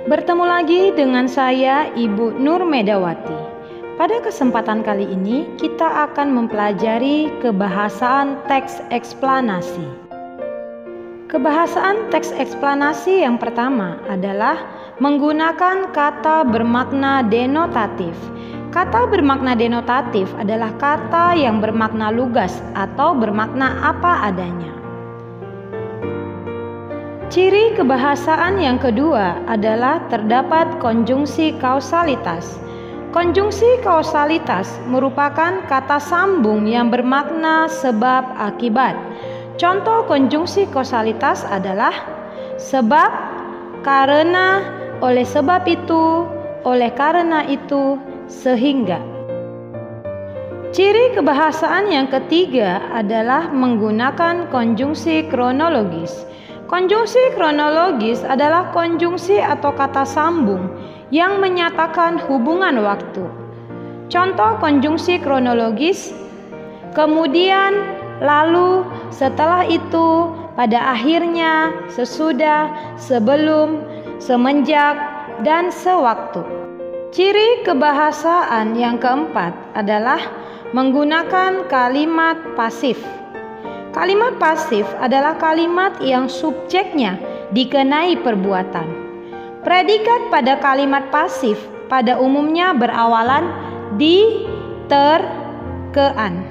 Bertemu lagi dengan saya, Ibu Nur Medawati. Pada kesempatan kali ini, kita akan mempelajari kebahasaan teks eksplanasi. Kebahasaan teks eksplanasi yang pertama adalah menggunakan kata bermakna denotatif. Kata bermakna denotatif adalah kata yang bermakna lugas atau bermakna apa adanya. Ciri kebahasaan yang kedua adalah terdapat konjungsi kausalitas. Konjungsi kausalitas merupakan kata sambung yang bermakna sebab akibat. Contoh konjungsi kausalitas adalah sebab, karena, oleh sebab itu, oleh karena itu, sehingga. Ciri kebahasaan yang ketiga adalah menggunakan konjungsi kronologis. Konjungsi kronologis adalah konjungsi atau kata sambung yang menyatakan hubungan waktu. Contoh konjungsi kronologis: kemudian, lalu, setelah itu, pada akhirnya, sesudah, sebelum, semenjak, dan sewaktu. Ciri kebahasaan yang keempat adalah menggunakan kalimat pasif. Kalimat pasif adalah kalimat yang subjeknya dikenai perbuatan. Predikat pada kalimat pasif pada umumnya berawalan di, ter, kean.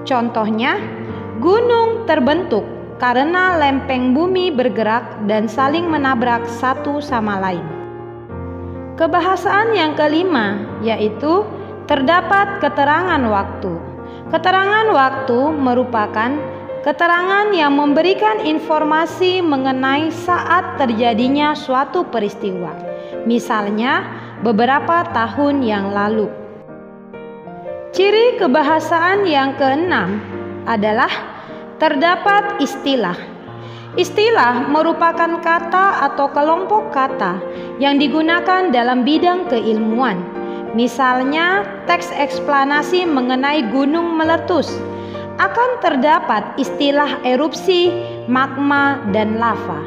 Contohnya, gunung terbentuk karena lempeng bumi bergerak dan saling menabrak satu sama lain. Kebahasaan yang kelima yaitu terdapat keterangan waktu. Keterangan waktu merupakan keterangan yang memberikan informasi mengenai saat terjadinya suatu peristiwa, misalnya beberapa tahun yang lalu. Ciri kebahasaan yang keenam adalah terdapat istilah. Istilah merupakan kata atau kelompok kata yang digunakan dalam bidang keilmuan. Misalnya, teks eksplanasi mengenai gunung meletus akan terdapat istilah erupsi, magma, dan lava.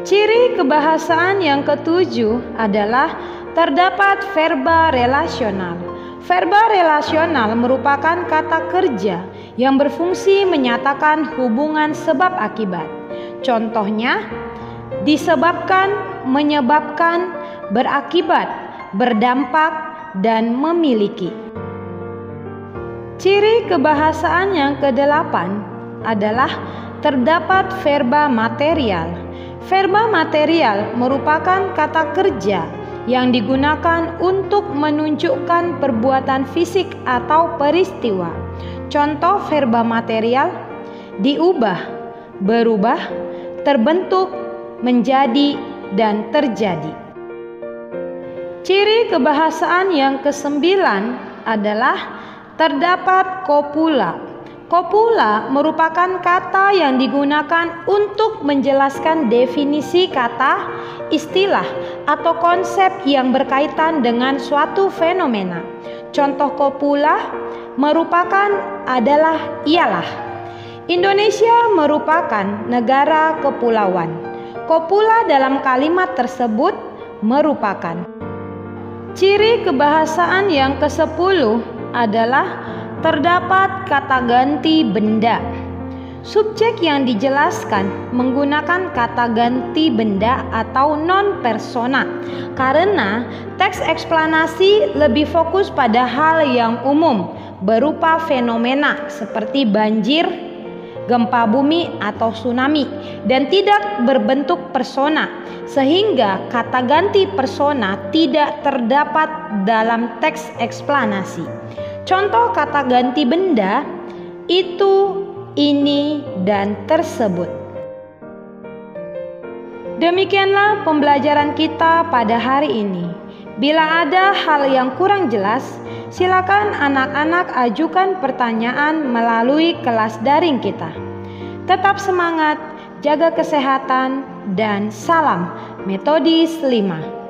Ciri kebahasaan yang ketujuh adalah terdapat verba relasional. Verba relasional merupakan kata kerja yang berfungsi menyatakan hubungan sebab akibat. Contohnya, disebabkan, menyebabkan, berakibat, berdampak, dan memiliki. Ciri kebahasaan yang kedelapan adalah terdapat verba material. Verba material merupakan kata kerja yang digunakan untuk menunjukkan perbuatan fisik atau peristiwa. Contoh verba material: diubah, berubah, terbentuk, menjadi, dan terjadi. Ciri kebahasaan yang kesembilan adalah terdapat kopula. Kopula merupakan kata yang digunakan untuk menjelaskan definisi kata, istilah, atau konsep yang berkaitan dengan suatu fenomena. Contoh kopula merupakan ialah. Indonesia merupakan negara kepulauan. Kopula dalam kalimat tersebut merupakan. Ciri kebahasaan yang ke-10 adalah terdapat kata ganti benda. Subjek yang dijelaskan menggunakan kata ganti benda atau non persona karena teks eksplanasi lebih fokus pada hal yang umum berupa fenomena seperti banjir, gempa bumi, atau tsunami, dan tidak berbentuk persona, sehingga kata ganti persona tidak terdapat dalam teks eksplanasi. Contoh kata ganti benda: itu, ini, dan tersebut. Demikianlah pembelajaran kita pada hari ini. Bila ada hal yang kurang jelas, silakan anak-anak ajukan pertanyaan melalui kelas daring kita. Tetap semangat, jaga kesehatan, dan salam Metodis 5.